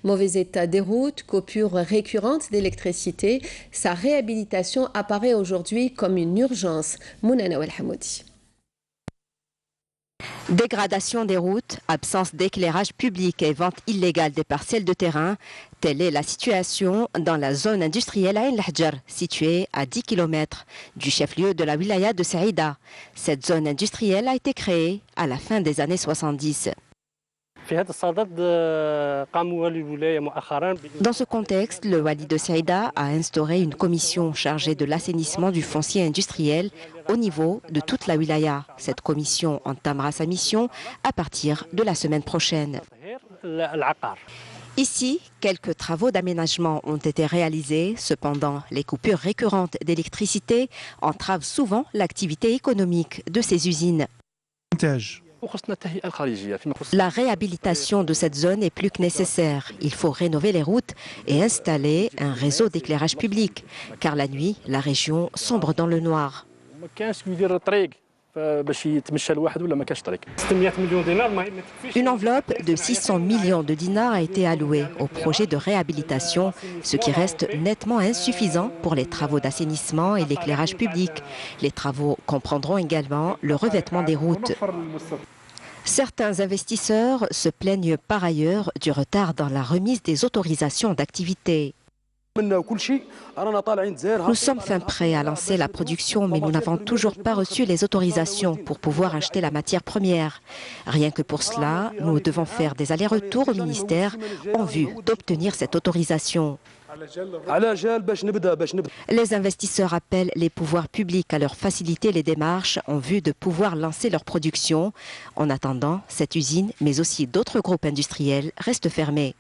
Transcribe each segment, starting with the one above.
Mauvais état des routes, coupures récurrentes d'électricité, sa réhabilitation apparaît aujourd'hui comme une urgence. Mounana Welhamoudi. Dégradation des routes, absence d'éclairage public et vente illégale des parcelles de terrain, telle est la situation dans la zone industrielle Ain El-Hadjar, située à 10 km du chef-lieu de la wilaya de Saïda. Cette zone industrielle a été créée à la fin des années 70. Dans ce contexte, le wali de Saïda a instauré une commission chargée de l'assainissement du foncier industriel au niveau de toute la wilaya. Cette commission entamera sa mission à partir de la semaine prochaine. Ici, quelques travaux d'aménagement ont été réalisés. Cependant, les coupures récurrentes d'électricité entravent souvent l'activité économique de ces usines. La réhabilitation de cette zone est plus que nécessaire. Il faut rénover les routes et installer un réseau d'éclairage public, car la nuit, la région sombre dans le noir. Une enveloppe de 600 millions de dinars a été allouée au projet de réhabilitation, ce qui reste nettement insuffisant pour les travaux d'assainissement et l'éclairage public. Les travaux comprendront également le revêtement des routes. Certains investisseurs se plaignent par ailleurs du retard dans la remise des autorisations d'activité. Nous sommes fin prêts à lancer la production, mais nous n'avons toujours pas reçu les autorisations pour pouvoir acheter la matière première. Rien que pour cela, nous devons faire des allers-retours au ministère en vue d'obtenir cette autorisation. Les investisseurs appellent les pouvoirs publics à leur faciliter les démarches en vue de pouvoir lancer leur production. En attendant, cette usine, mais aussi d'autres groupes industriels, restent fermés.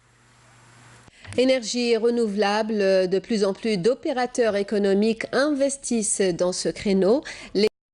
Énergie renouvelable, de plus en plus d'opérateurs économiques investissent dans ce créneau.